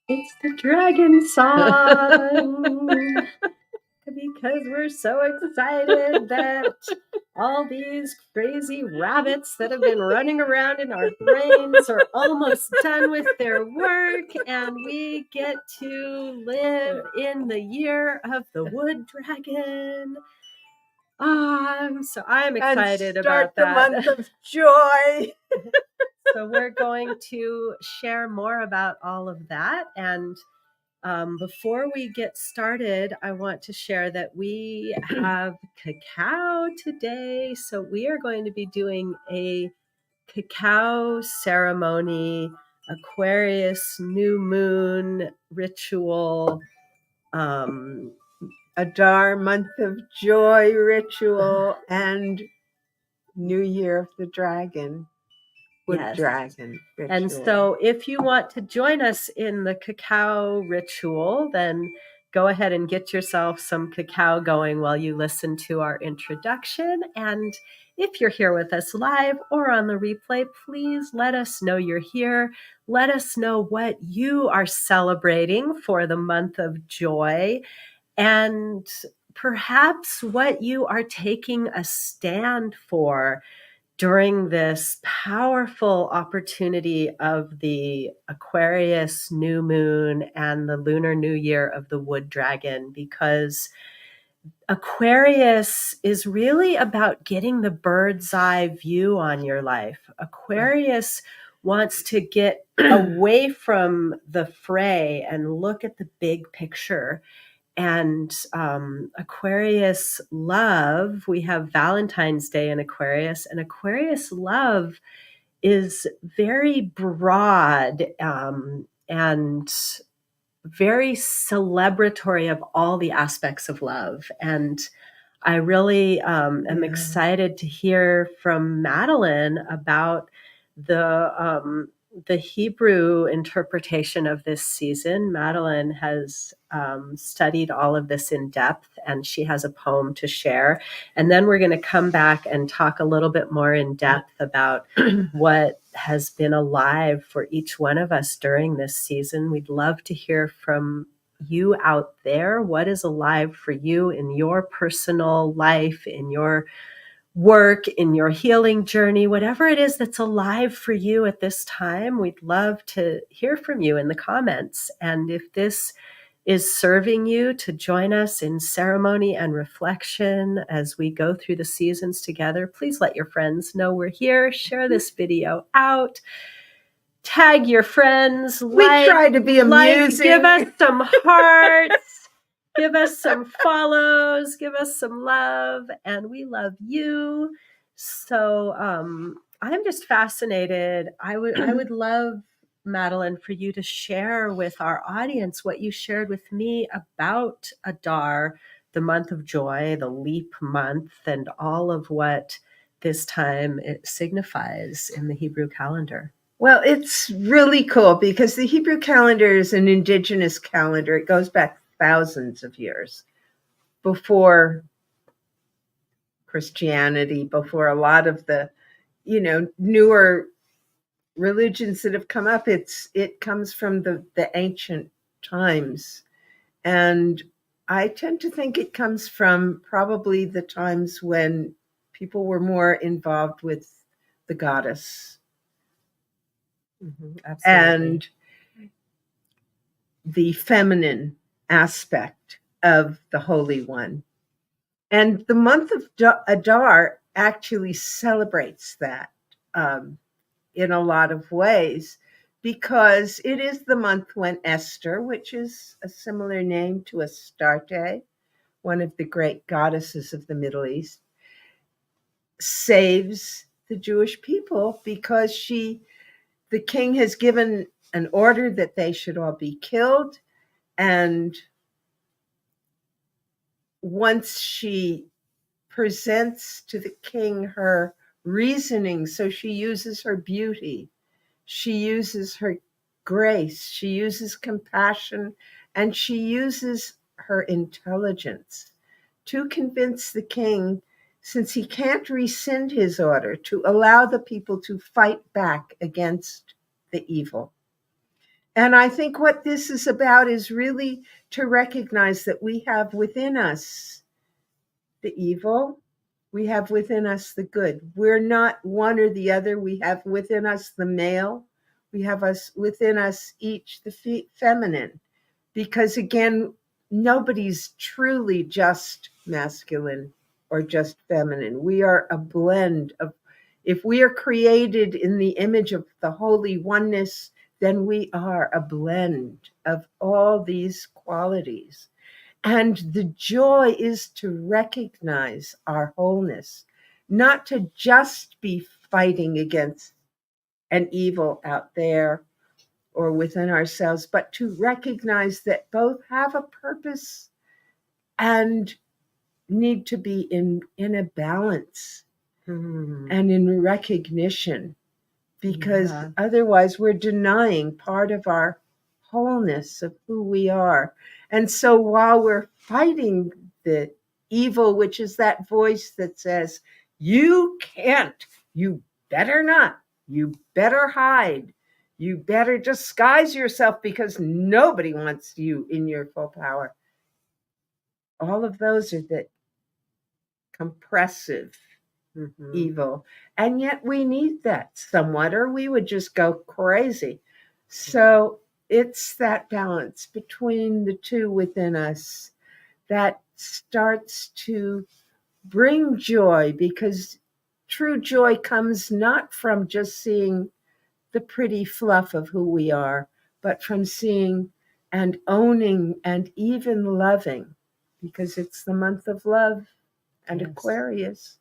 It's the dragon song. Because we're so excited that all these crazy rabbits that have been running around in our brains are almost done with their work, and we get to live in the year of the wood dragon. So I'm excited about that. Start the month of joy. So we're going to share more about all of that. And before we get started, I want to share that we have cacao today. So we are going to be doing a cacao ceremony, Aquarius new moon ritual. Adar month of joy ritual and New Year of the Dragon. Wood dragon ritual. And so if you want to join us in the cacao ritual, then go ahead and get yourself some cacao going while you listen to our introduction. And if you're here with us live or on the replay, please let us know you're here. Let us know what you are celebrating for the month of joy, and perhaps what you are taking a stand for during this powerful opportunity of the Aquarius new moon and the Lunar New Year of the wood dragon, because Aquarius is really about getting the bird's eye view on your life. Aquarius wants to get away from the fray and look at the big picture. And Aquarius love, we have Valentine's Day in Aquarius, and Aquarius love is very broad and very celebratory of all the aspects of love. And I really am excited to hear from Madeleine about the Hebrew interpretation of this season. Madeleine has studied all of this in depth, and she has a poem to share. And then we're going to come back and talk a little bit more in depth about what has been alive for each one of us during this season. We'd love to hear from you out there. What is alive for you in your personal life, in your work, in your healing journey, whatever it is that's alive for you at this time? We'd love to hear from you in the comments. And if this is serving you to join us in ceremony and reflection as we go through the seasons together, please let your friends know we're here. Share this video out. Tag your friends. We try to be amusing. Give us some hearts. Give us some follows. Give us some love. And we love you. So I'm just fascinated. I would love, Madeleine, for you to share with our audience what you shared with me about Adar, the month of joy, the leap month, and all of what this time it signifies in the Hebrew calendar. Well, it's really cool because the Hebrew calendar is an indigenous calendar. It goes back thousands of years before Christianity, before a lot of the, newer religions that have come up. It comes from the ancient times. And I tend to think it comes from probably the times when people were more involved with the goddess. Mm-hmm, and the feminine aspect of the Holy One. And the month of Adar actually celebrates that in a lot of ways, because it is the month when Esther, which is a similar name to Astarte, one of the great goddesses of the Middle East, saves the Jewish people because the king has given an order that they should all be killed. And once she presents to the king her reasoning, so she uses her beauty, she uses her grace, she uses compassion, and she uses her intelligence to convince the king since he can't rescind his order to allow the people to fight back against the evil. And I think what this is about is really to recognize that we have within us the evil, we have within us the good. We're not one or the other. We have within us the male, we have us within us each the feminine. Because again, nobody's truly just masculine or just feminine. We are a blend of, if we are created in the image of the holy oneness, then we are a blend of all these qualities. And the joy is to recognize our wholeness, not to just be fighting against an evil out there or within ourselves, but to recognize that both have a purpose and need to be in a balance and in recognition, because otherwise we're denying part of our wholeness of who we are. And so while we're fighting the evil, which is that voice that says, you can't, you better not, you better hide, you better disguise yourself because nobody wants you in your full power. All of those are the compressive evil. And yet we need that somewhat, or we would just go crazy. So it's that balance between the two within us that starts to bring joy, because true joy comes not from just seeing the pretty fluff of who we are, but from seeing and owning and even loving, because it's the month of love and Aquarius,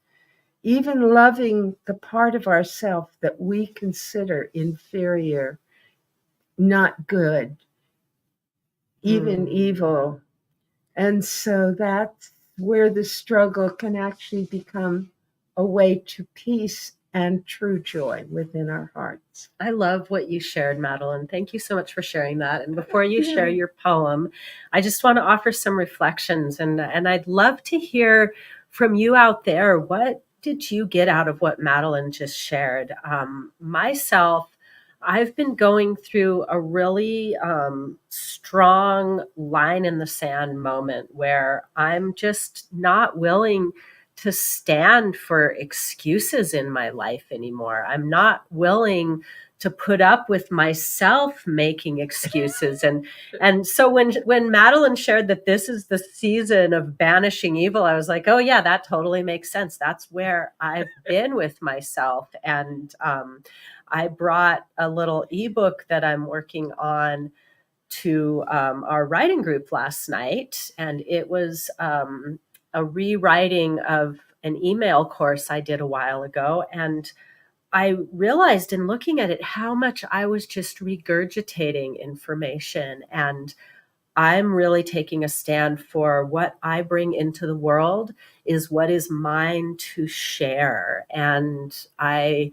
even loving the part of ourself that we consider inferior, not good, even evil. And so that's where the struggle can actually become a way to peace and true joy within our hearts. I love what you shared, Madeleine. Thank you so much for sharing that. And before you share your poem, I just want to offer some reflections. And I'd love to hear from you out there. What did you get out of what Madeleine just shared? Myself, I've been going through a really strong line in the sand moment where I'm just not willing to stand for excuses in my life anymore. I'm not willing to put up with myself making excuses. And so when Madeleine shared that this is the season of banishing evil, I was like, oh yeah, that totally makes sense. That's where I've been with myself. And I brought a little ebook that I'm working on to our writing group last night, and it was a rewriting of an email course I did a while ago. And I realized in looking at it how much I was just regurgitating information. And I'm really taking a stand for what I bring into the world is what is mine to share. And I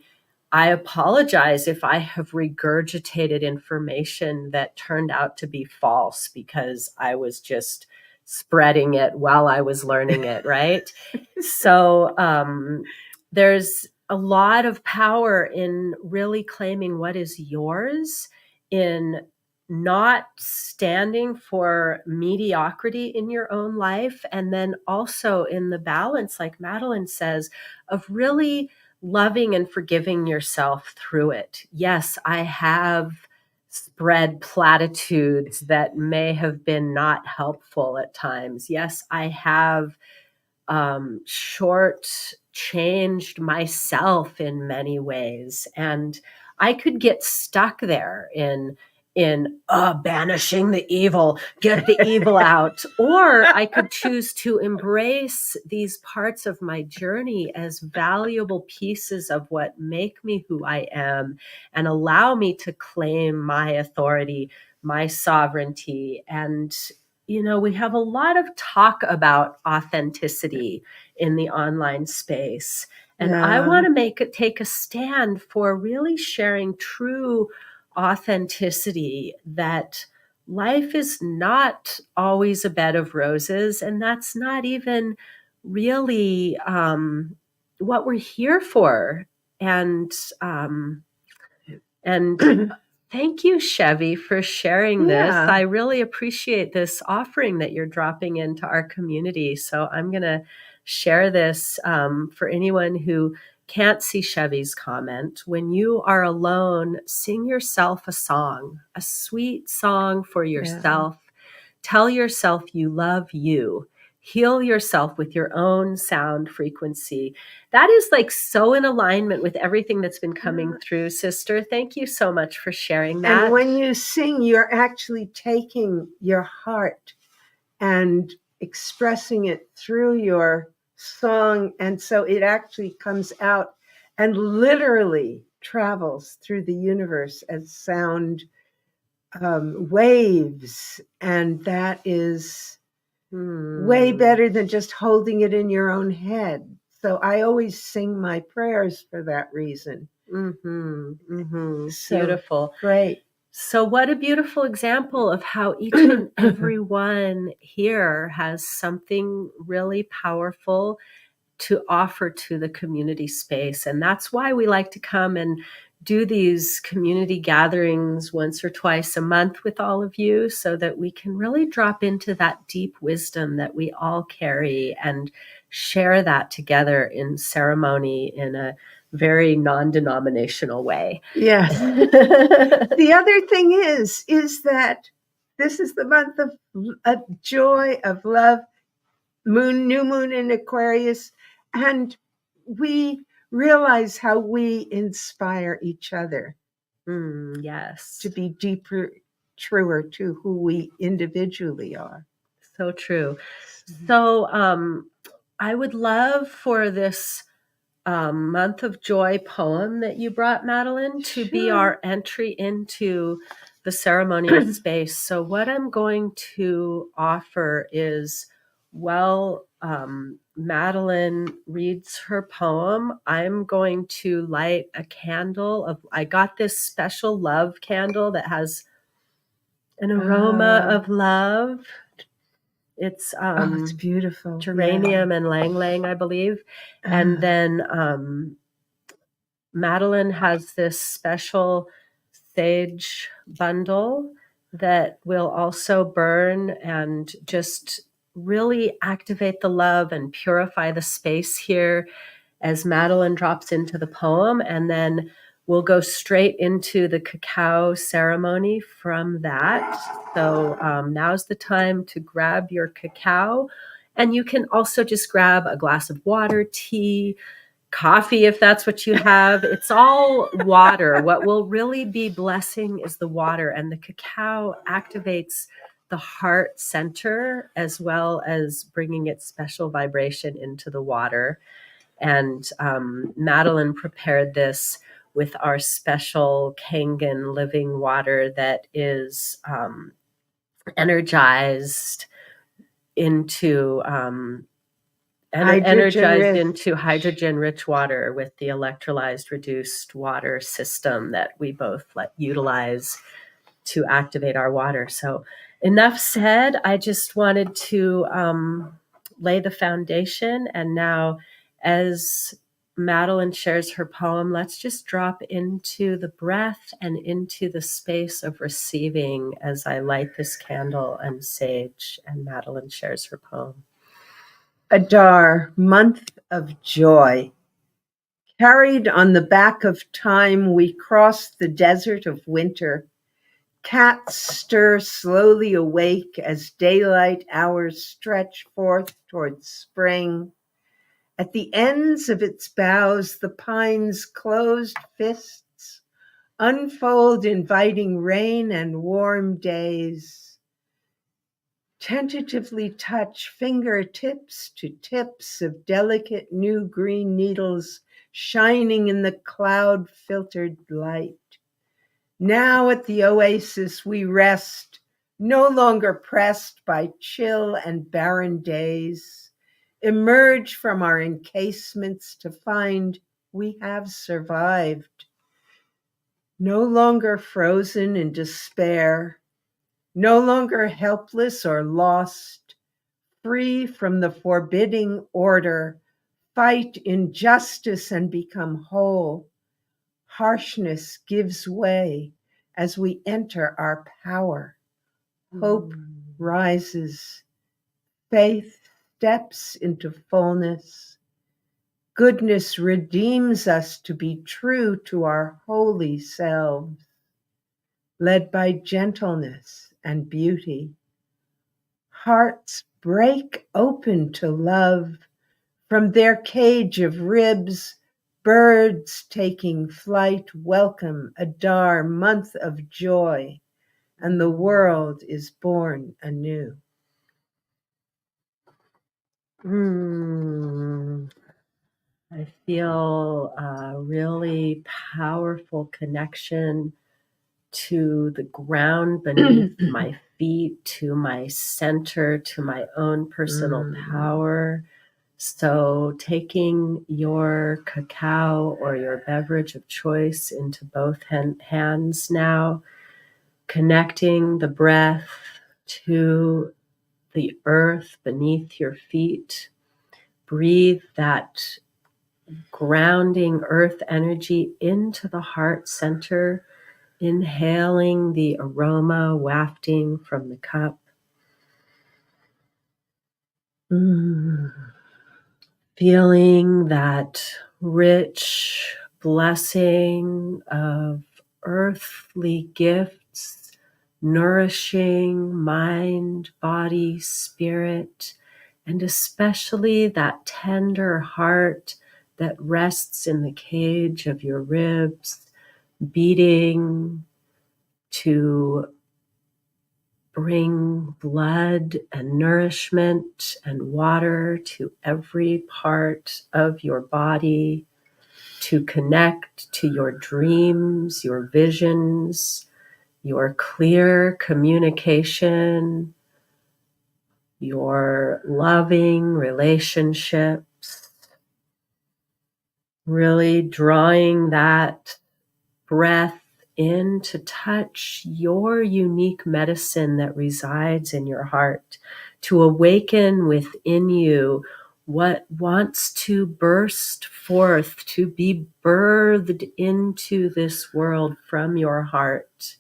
apologize if I have regurgitated information that turned out to be false because I was just spreading it while I was learning it, right? So there's a lot of power in really claiming what is yours, in not standing for mediocrity in your own life, and then also in the balance, like Madeleine says, of really loving and forgiving yourself through it. Yes, I have spread platitudes that may have been not helpful at times. Yes, I have short-changed myself in many ways. And I could get stuck there in banishing the evil, get the evil out. Or I could choose to embrace these parts of my journey as valuable pieces of what make me who I am and allow me to claim my authority, my sovereignty. And we have a lot of talk about authenticity in the online space. And I want to take a stand for really sharing true authenticity, that life is not always a bed of roses, and that's not even really what we're here for. And thank you, Chevy, for sharing this. Yeah. I really appreciate this offering that you're dropping into our community. So I'm going to share this for anyone who can't see Chevy's comment. When you are alone, sing yourself a song, a sweet song for yourself. Tell yourself you love you. Heal yourself with your own sound frequency. That is like so in alignment with everything that's been coming through, sister. Thank you so much for sharing that. And when you sing, you're actually taking your heart and expressing it through your song. And so it actually comes out and literally travels through the universe as sound waves. And that is way better than just holding it in your own head. So I always sing my prayers for that reason. So, beautiful. Great. So what a beautiful example of how each and every one here has something really powerful to offer to the community space. And that's why we like to come and do these community gatherings once or twice a month with all of you, so that we can really drop into that deep wisdom that we all carry and share that together in ceremony in a very non-denominational way. Yes. The other thing is that this is the month of joy, of love, new moon in Aquarius, and we realize how we inspire each other. Yes. To be deeper, truer to who we individually are. So true. So I would love for this month of joy poem that you brought, Madeleine, to be our entry into the ceremonial space. So what I'm going to offer is, Madeleine reads her poem, I'm going to light a candle. I got this special love candle that has an aroma of love. It's beautiful. geranium and lang lang, I believe. And then Madeleine has this special sage bundle that will also burn and just really activate the love and purify the space here as Madeleine drops into the poem. And then we'll go straight into the cacao ceremony from that. So now's the time to grab your cacao. And you can also just grab a glass of water, tea, coffee, if that's what you have. It's all water. What will really be blessing is the water, and the cacao activates the heart center as well as bringing its special vibration into the water. And Madeleine prepared this with our special Kangen living water that is energized into hydrogen-rich water with the electrolyzed reduced water system that we both utilize to activate our water. So enough said. I just wanted to lay the foundation. And now, as Madeleine shares her poem, let's just drop into the breath and into the space of receiving as I light this candle and sage and Madeleine shares her poem. Adar, month of joy. Carried on the back of time, we cross the desert of winter. Cats stir slowly awake as daylight hours stretch forth towards spring. At the ends of its boughs, the pine's closed fists unfold, inviting rain and warm days. Tentatively touch fingertips to tips of delicate new green needles shining in the cloud-filtered light. Now at the oasis we rest, no longer pressed by chill and barren days. Emerge from our encasements to find we have survived. No longer frozen in despair, no longer helpless or lost, free from the forbidding order, fight injustice and become whole. Harshness gives way as we enter our power. Hope rises. Faith steps into fullness. Goodness redeems us to be true to our holy selves, led by gentleness and beauty. Hearts break open to love. From their cage of ribs, birds taking flight welcome Adar, month of joy, and the world is born anew. I feel a really powerful connection to the ground beneath my feet, to my center, to my own personal power. So taking your cacao or your beverage of choice into both hands now, connecting the breath to the earth beneath your feet. Breathe that grounding earth energy into the heart center, inhaling the aroma wafting from the cup. Feeling that rich blessing of earthly gifts, nourishing mind, body, spirit, and especially that tender heart that rests in the cage of your ribs, beating to bring blood and nourishment and water to every part of your body, to connect to your dreams, your visions, your clear communication, your loving relationships. Really drawing that breath in to touch your unique medicine that resides in your heart, to awaken within you what wants to burst forth, to be birthed into this world from your heart.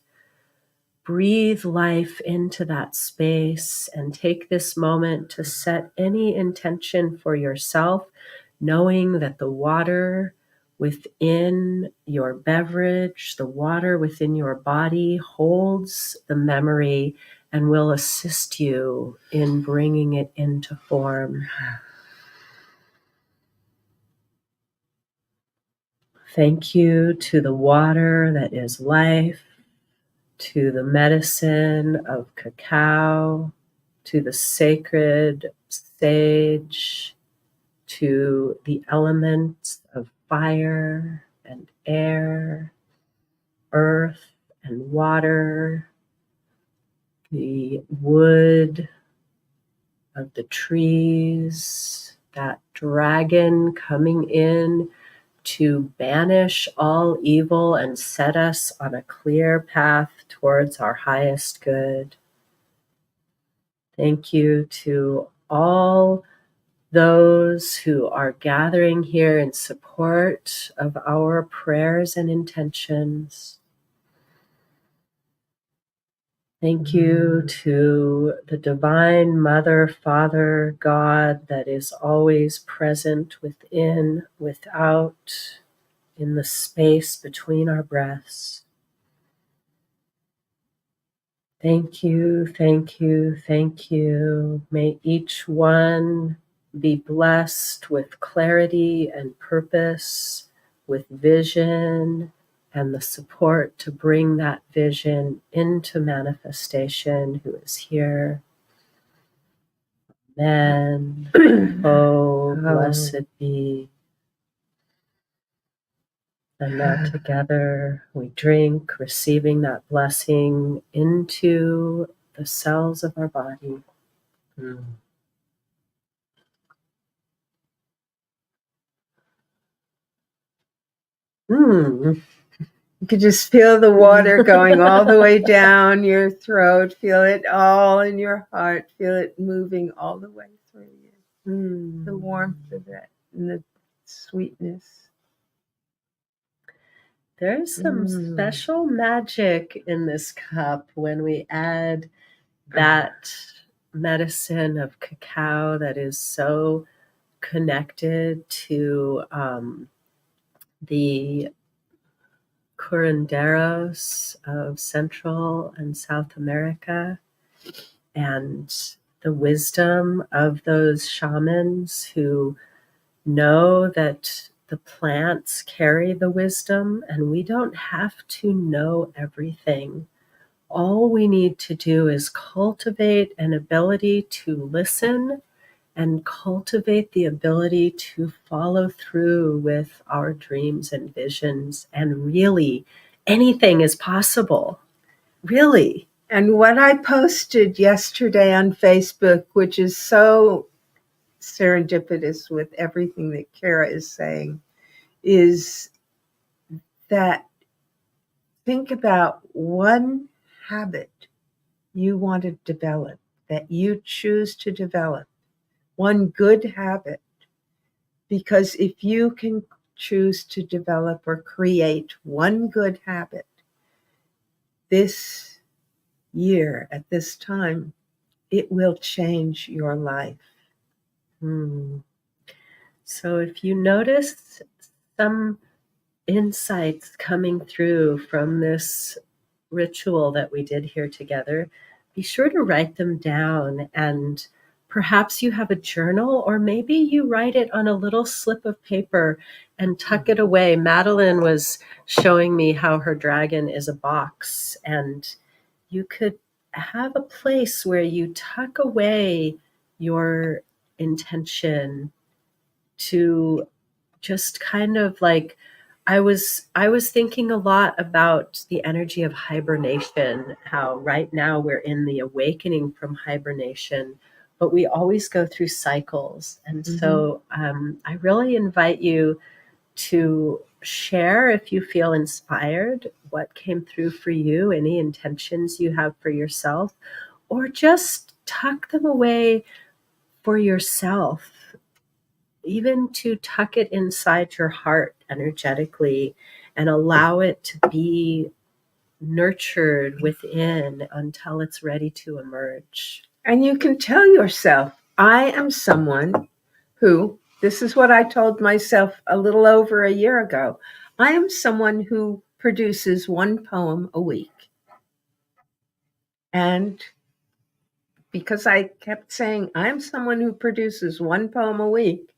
Breathe life into that space and take this moment to set any intention for yourself, knowing that the water within your beverage, the water within your body holds the memory and will assist you in bringing it into form. Thank you to the water that is life, to the medicine of cacao, to the sacred sage, to the elements of fire and air, earth and water, the wood of the trees, that dragon coming in to banish all evil and set us on a clear path towards our highest good. Thank you to all those who are gathering here in support of our prayers and intentions. Thank you to the Divine Mother, Father, God that is always present within, without, in the space between our breaths. Thank you, thank you, thank you. May each one be blessed with clarity and purpose, with vision and the support to bring that vision into manifestation who is here. Amen. Oh, blessed be. And now together we drink, receiving that blessing into the cells of our body. You could just feel the water going all the way down your throat. Feel it all in your heart. Feel it moving all the way through you. The warmth of it and the sweetness. There's some special magic in this cup when we add that medicine of cacao that is so connected to the curanderos of Central and South America, and the wisdom of those shamans who know that the plants carry the wisdom, and we don't have to know everything. All we need to do is cultivate an ability to listen and cultivate the ability to follow through with our dreams and visions. And really, anything is possible. Really. And what I posted yesterday on Facebook, which is so serendipitous with everything that Keira is saying, is that think about one habit you want to develop, that you choose to develop, one good habit. Because if you can choose to develop or create one good habit this year at this time, it will change your life. So if you notice some insights coming through from this ritual that we did here together, be sure to write them down. And perhaps you have a journal, or maybe you write it on a little slip of paper and tuck it away. Madeleine was showing me how her dragon is a box, and you could have a place where you tuck away your intention to just kind of like, I was thinking a lot about the energy of hibernation, how right now we're in the awakening from hibernation, but we always go through cycles. And so I really invite you to share, if you feel inspired, what came through for you, any intentions you have for yourself, or just tuck them away for yourself, even to tuck it inside your heart energetically and allow it to be nurtured within until it's ready to emerge. And you can tell yourself, I am someone who, this is what I told myself a little over a year ago, I am someone who produces one poem a week. And because I kept saying, I'm someone who produces one poem a week,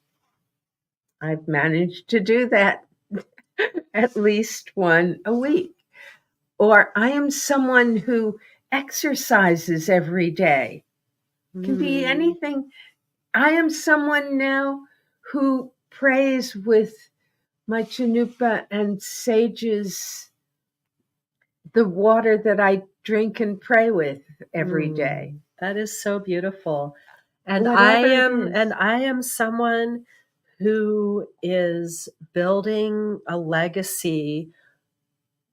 I've managed to do that at least one a week. Or I am someone who exercises every day. It can be anything. I am someone now who prays with my chanupa and sages, the water that I drink and pray with every day. That is so beautiful. And Whatever I am someone who is building a legacy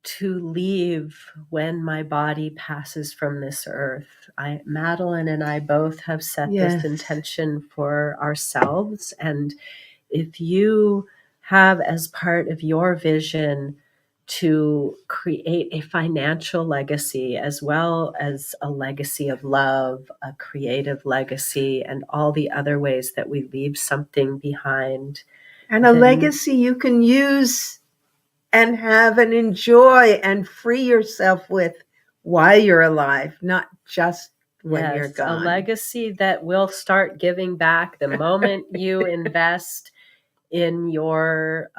to leave when my body passes from this earth. Madeleine and I both have set this intention for ourselves. And if you have, as part of your vision, to create a financial legacy as well as a legacy of love, a creative legacy, and all the other ways that we leave something behind. And a legacy you can use and have and enjoy and free yourself with while you're alive, not just when you're gone. A legacy that will start giving back the moment you invest in your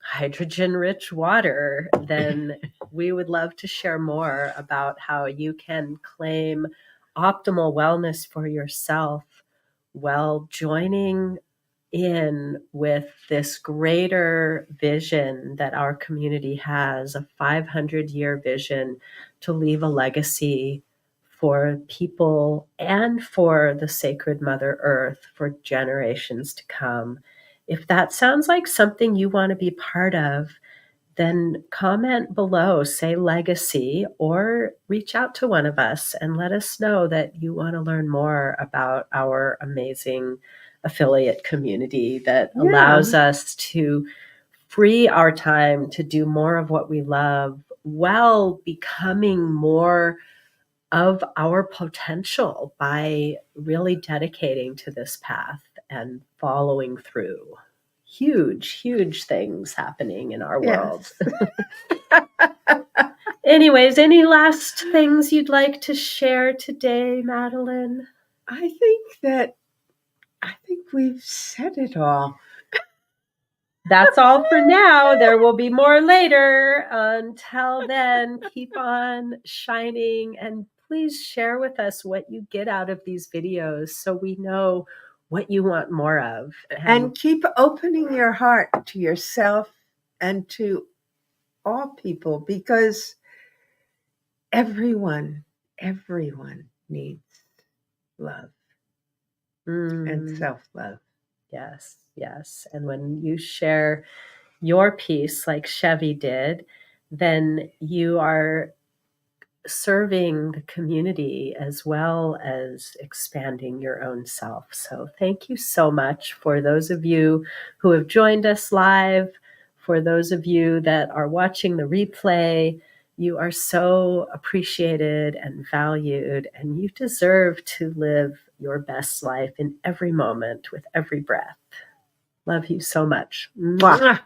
hydrogen-rich water. Then we would love to share more about how you can claim optimal wellness for yourself while joining in with this greater vision that our community has, a 500-year vision to leave a legacy for people and for the sacred Mother Earth for generations to come. If that sounds like something you want to be part of, then comment below, say legacy, or reach out to one of us and let us know that you want to learn more about our amazing affiliate community that allows us to free our time to do more of what we love while becoming more of our potential by really dedicating to this path and following through. Huge things happening in our world. Anyways, any last things you'd like to share today, Madeleine? I think we've said it all. That's all for now. There will be more later. Until then, keep on shining, and please share with us what you get out of these videos so we know what you want more of. And keep opening your heart to yourself and to all people, because everyone needs love and self-love. Yes. And when you share your piece like Chevy did, then you are serving the community as well as expanding your own self. So thank you so much for those of you who have joined us live, for those of you that are watching the replay. You are so appreciated and valued, and you deserve to live your best life in every moment with every breath. Love you so much. Mwah.